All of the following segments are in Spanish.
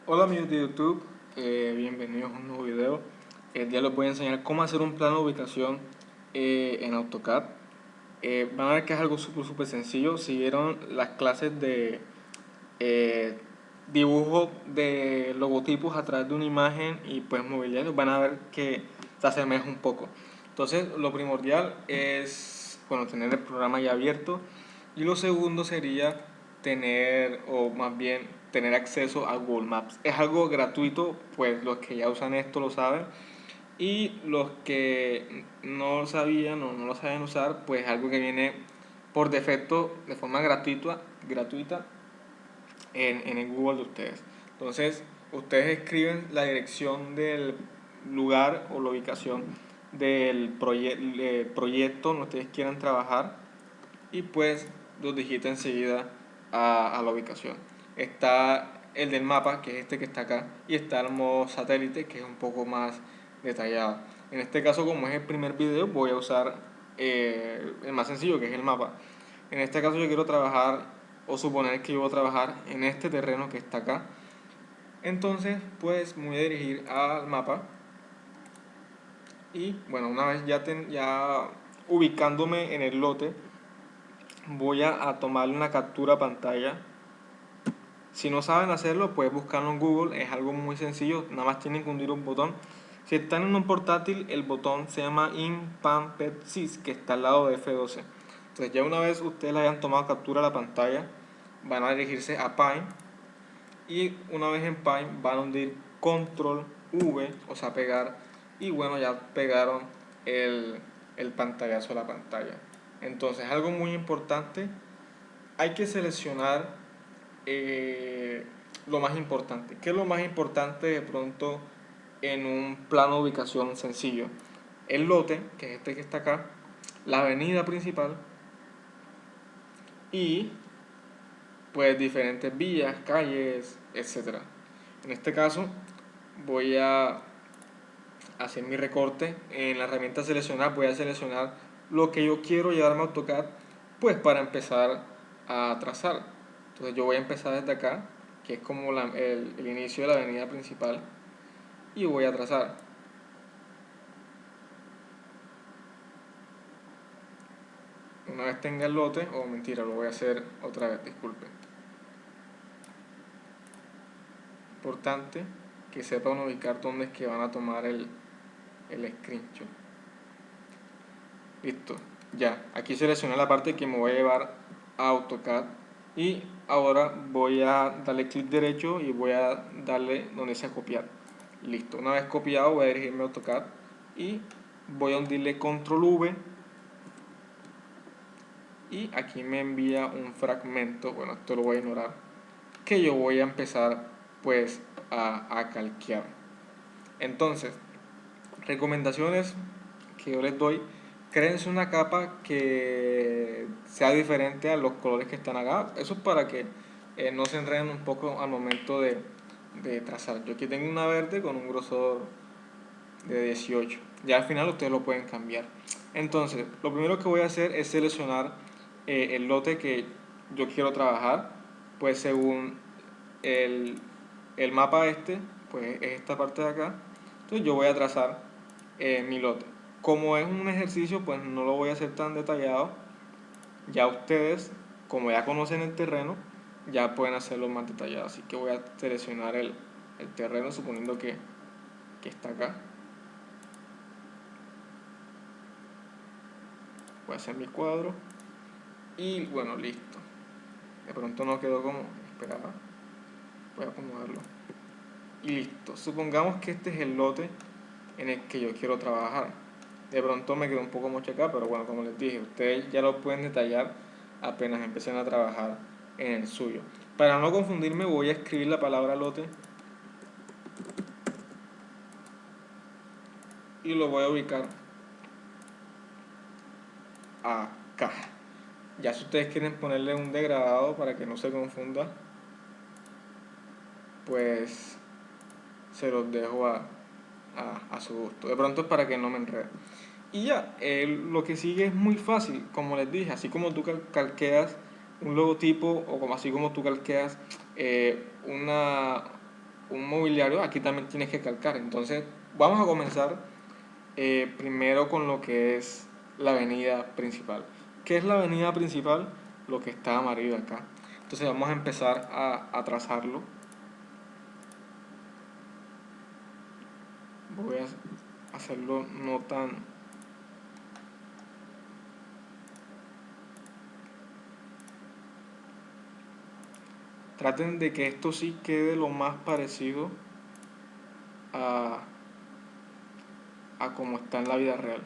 Hola amigos de YouTube, bienvenidos a un nuevo video. El día les voy a enseñar cómo hacer un plano de ubicación en AutoCAD. Van a ver que es algo súper sencillo. Si vieron las clases de eh, dibujo de logotipos a través de una imagen y pues mobiliario, van a ver que se asemeja un poco. Entonces lo primordial es, bueno, tener el programa ya abierto, y lo segundo sería tener, o más bien tener acceso a Google Maps. Es algo gratuito, pues los que ya usan esto lo saben, y los que no lo sabían o no lo saben usar, pues es algo que viene por defecto de forma gratuita en el Google de ustedes. Entonces, ustedes escriben la dirección del lugar o la ubicación del proyecto donde ustedes quieran trabajar, y pues los digita enseguida a la ubicación. Está el del mapa, que es este que está acá, y está el modo satélite, que es un poco más detallado. En este caso, como es el primer video, voy a usar el más sencillo, que es el mapa. En este caso yo quiero trabajar, o suponer que yo voy a trabajar en este terreno que está acá. Entonces pues me voy a dirigir al mapa, y bueno, una vez ya ubicándome en el lote, voy a tomar una captura a pantalla. Si no saben hacerlo, puedes buscarlo en Google, es algo muy sencillo, nada más tienen que hundir un botón. Si están en un portátil, el botón se llama InPanPetSys, que está al lado de F12. Entonces ya una vez ustedes le hayan tomado captura a la pantalla, van a dirigirse a Paint, y una vez en Paint van a hundir Control V, o sea pegar, y bueno, ya pegaron el pantallazo a la pantalla. Entonces algo muy importante, hay que seleccionar eh, lo más importante. ¿Qué es lo más importante de pronto en un plano de ubicación sencillo? El lote, que es este que está acá, la avenida principal, y pues diferentes vías, calles, etcétera. En este caso voy a hacer mi recorte. En la herramienta seleccionar voy a seleccionar lo que yo quiero llevarme a AutoCAD, pues para empezar a trazar. Entonces yo voy a empezar desde acá, que es como el inicio de la avenida principal, y voy a trazar. Una vez tenga el lote, o mentira, lo voy a hacer otra vez, disculpen. Importante que sepan ubicar dónde es que van a tomar el screenshot. Listo, ya, aquí seleccioné la parte que me voy a llevar a AutoCAD, y ahora voy a darle clic derecho y voy a darle donde dice copiar. Listo, una vez copiado voy a dirigirme a AutoCAD y voy a hundirle control V, y aquí me envía un fragmento, bueno, esto lo voy a ignorar, que yo voy a empezar pues a calquear. Entonces, recomendaciones que yo les doy: créense una capa que sea diferente a los colores que están acá. Eso es para que no se enreden un poco al momento de trazar. Yo aquí tengo una verde con un grosor de 18. Ya al final ustedes lo pueden cambiar. Entonces, lo primero que voy a hacer es seleccionar el lote que yo quiero trabajar. Pues según el, el mapa este, pues es esta parte de acá. Entonces yo voy a trazar mi lote. Como es un ejercicio, pues no lo voy a hacer tan detallado. Ya ustedes, como ya conocen el terreno, ya pueden hacerlo más detallado. Así que voy a seleccionar el terreno, suponiendo que está acá. Voy a hacer mi cuadro y bueno, listo. De pronto no quedó como esperaba. Voy a acomodarlo y listo. Supongamos que este es el lote en el que yo quiero trabajar. De pronto me quedó un poco mucho acá, pero bueno, como les dije, ustedes ya lo pueden detallar apenas empiecen a trabajar en el suyo. Para no confundirme, voy a escribir la palabra lote y lo voy a ubicar acá. Ya si ustedes quieren ponerle un degradado para que no se confunda, pues se los dejo a su gusto. De pronto es para que no me enrede. Y ya, lo que sigue es muy fácil, como les dije, así como tú calqueas un logotipo, o como así como tú calqueas una un mobiliario, aquí también tienes que calcar. Entonces, vamos a comenzar primero con lo que es la avenida principal. ¿Qué es la avenida principal? Lo que está amarillo acá. Entonces vamos a empezar a trazarlo. Voy a hacerlo no tan... Traten de que esto sí quede lo más parecido a, a como está en la vida real.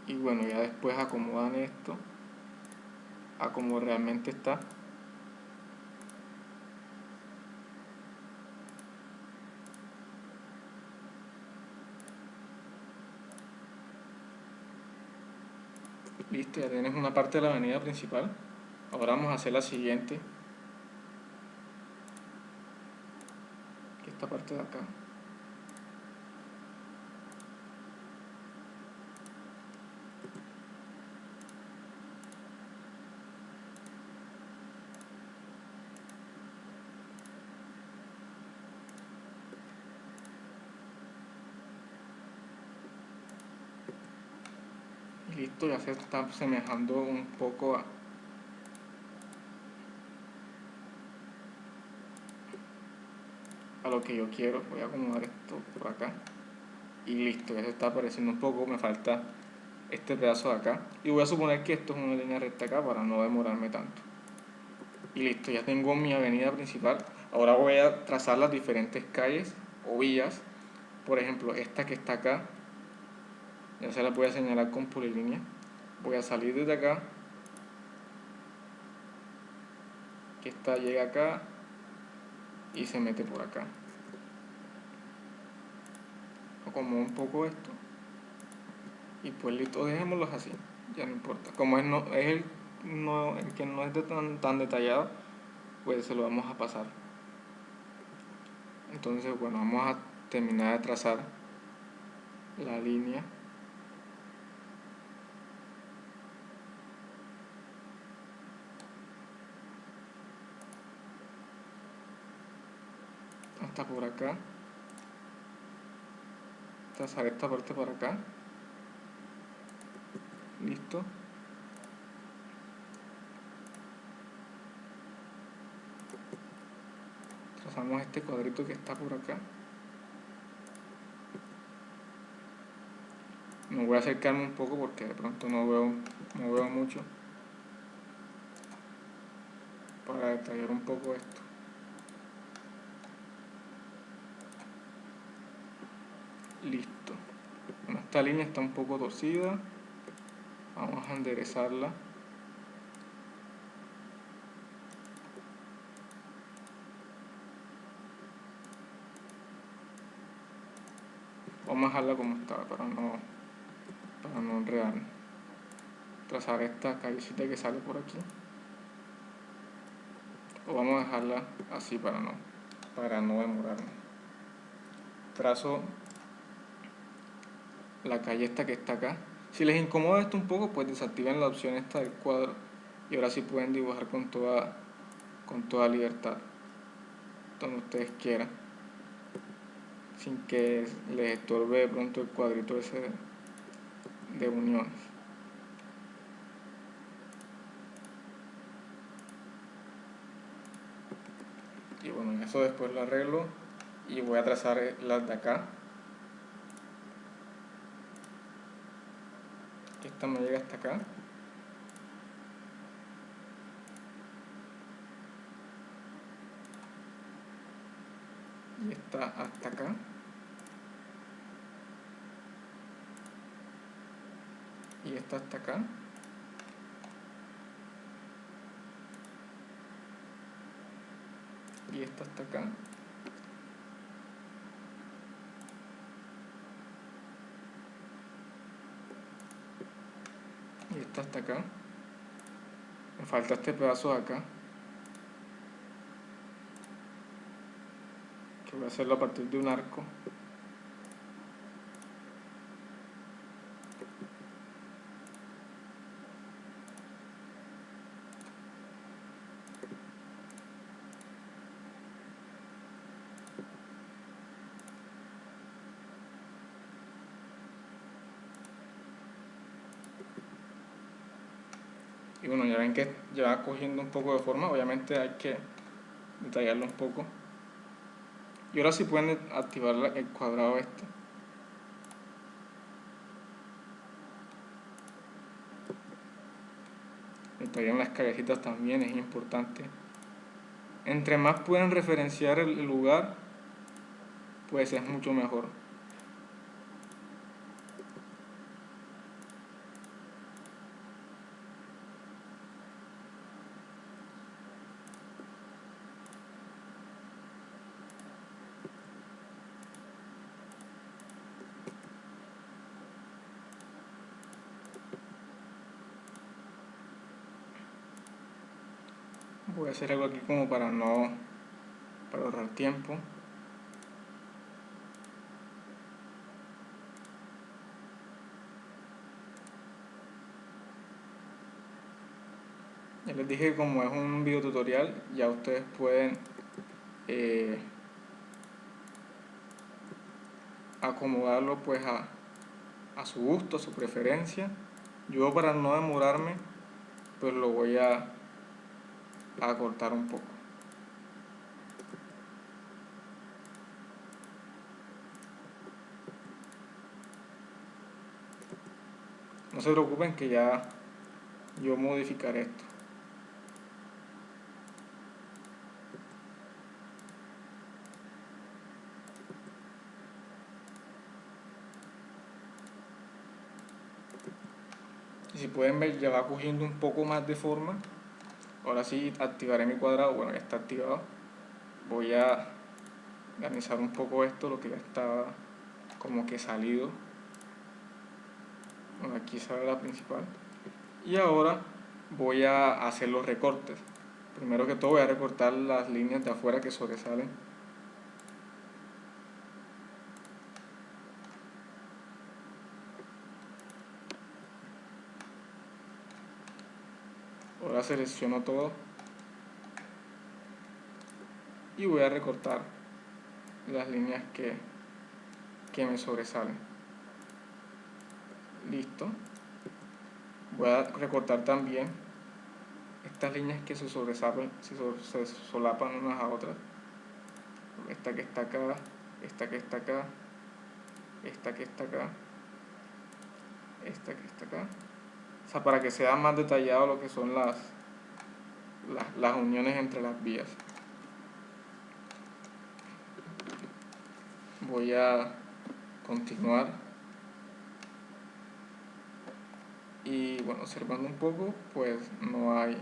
Y bueno, ya después acomodan esto a como realmente está. Listo, ya tienes una parte de la avenida principal. Ahora vamos a hacer la siguiente, que esta parte de acá. Y listo, ya se está asemejando un poco a lo que yo quiero. Voy a acomodar esto por acá. Y listo, ya se está apareciendo un poco. Me falta este pedazo de acá. Y voy a suponer que esto es una línea recta acá para no demorarme tanto. Y listo, ya tengo mi avenida principal. Ahora voy a trazar las diferentes calles o vías. Por ejemplo, esta que está acá, ya se la voy a señalar con polilínea. Voy a salir desde acá, que esta llega acá y se mete por acá. Acomodo un poco esto y pues listo, dejémoslos así, ya no importa. Como es el que no es tan detallado, pues se lo vamos a pasar. Entonces, bueno, vamos a terminar de trazar la línea. Hasta por acá. Trazar esta parte por acá. Listo. Trazamos este cuadrito que está por acá. Me voy a acercarme un poco porque de pronto no veo mucho. Para detallar un poco esto. Listo. Bueno, esta línea está un poco torcida. Vamos a enderezarla. Vamos a dejarla como está para no enredar. Trazar esta callecita que sale por aquí. O vamos a dejarla así para no demorarnos. Trazo la calle esta que está acá. Si les incomoda esto un poco, pues desactiven la opción esta del cuadro y ahora sí pueden dibujar con toda libertad, donde ustedes quieran, sin que les estorbe de pronto el cuadrito ese de uniones. Y bueno, eso después lo arreglo y voy a trazar las de acá. Esta me llega hasta acá. Y esta hasta acá. Y esta hasta acá. Y esta hasta acá. Y esta hasta acá. Me falta este pedazo de acá, que voy a hacerlo a partir de un arco. Y bueno, ya ven que ya va cogiendo un poco de forma, obviamente hay que detallarlo un poco. Y ahora sí pueden activar el cuadrado este. Detallan las callecitas también, es importante. Entre más pueden referenciar el lugar, pues es mucho mejor. Voy a hacer algo aquí como para ahorrar tiempo. Ya les dije que como es un video tutorial, ya ustedes pueden acomodarlo pues a su gusto, a su preferencia. Yo, para no demorarme, pues lo voy a cortar un poco. No se preocupen que ya yo modificaré esto. Y si pueden ver, ya va cogiendo un poco más de forma. Ahora sí activaré mi cuadrado. Bueno, ya está activado. Voy a organizar un poco esto, lo que ya estaba como que salido. Bueno, aquí sale la principal. Y ahora voy a hacer los recortes. Primero que todo voy a recortar las líneas de afuera que sobresalen. Ahora selecciono todo y voy a recortar las líneas que me sobresalen. Listo. Voy a recortar también estas líneas que se sobresalen, se solapan unas a otras. Esta que está acá, esta que está acá, esta que está acá, esta que está acá. O sea, para que sea más detallado lo que son las uniones entre las vías. Voy a continuar y bueno, observando un poco, pues no hay,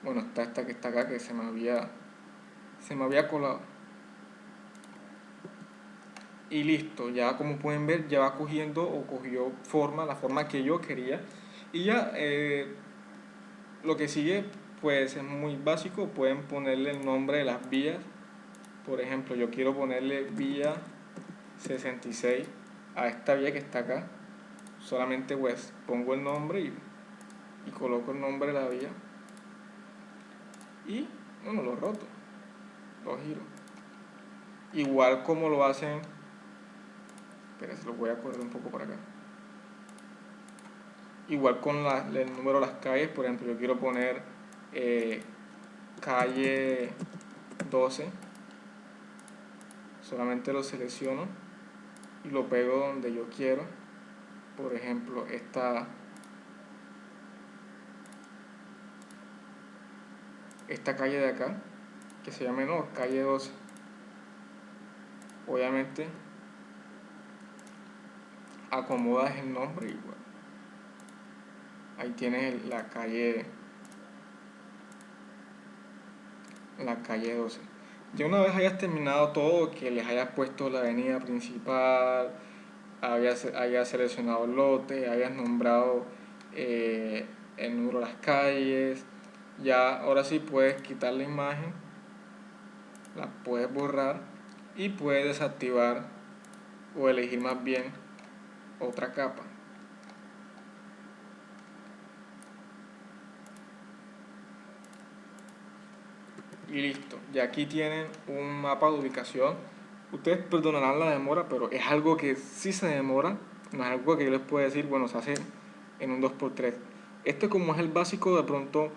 bueno, está esta que está acá que se me había colado. Y listo, ya como pueden ver, ya va cogiendo o cogió forma, la forma que yo quería. Y ya lo que sigue pues es muy básico, pueden ponerle el nombre de las vías. Por ejemplo, yo quiero ponerle vía 66 a esta vía que está acá. Solamente pues pongo el nombre y coloco el nombre de la vía. Y bueno, lo roto, lo giro. Igual como lo hacen, pero se lo voy a correr un poco para acá. Igual con el número de las calles, por ejemplo, yo quiero poner calle 12, solamente lo selecciono y lo pego donde yo quiero. Por ejemplo, esta calle de acá, que se llama calle 12. Obviamente acomodas el nombre y bueno, ahí tienes la calle 12. Ya una vez hayas terminado todo, que les hayas puesto la avenida principal, hayas seleccionado el lote, hayas nombrado el número de las calles, ya ahora sí puedes quitar la imagen, la puedes borrar y puedes desactivar o elegir más bien otra capa. Y listo, ya aquí tienen un mapa de ubicación. Ustedes perdonarán la demora, pero es algo que sí se demora, no es algo que yo les puedo decir, bueno, se hace en un 2x3. Este como es el básico, de pronto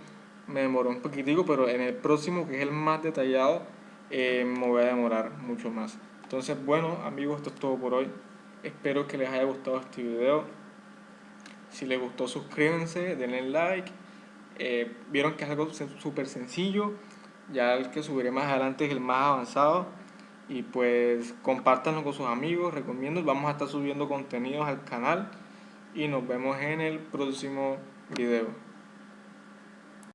me demoró un poquitico, pero en el próximo, que es el más detallado, me voy a demorar mucho más. Entonces, bueno, amigos, esto es todo por hoy. Espero que les haya gustado este video. Si les gustó, suscríbanse, denle like. Vieron que es algo súper sencillo. Ya el que subiré más adelante es el más avanzado. Y pues compártanlo con sus amigos, recomiendo. Vamos a estar subiendo contenidos al canal. Y nos vemos en el próximo video.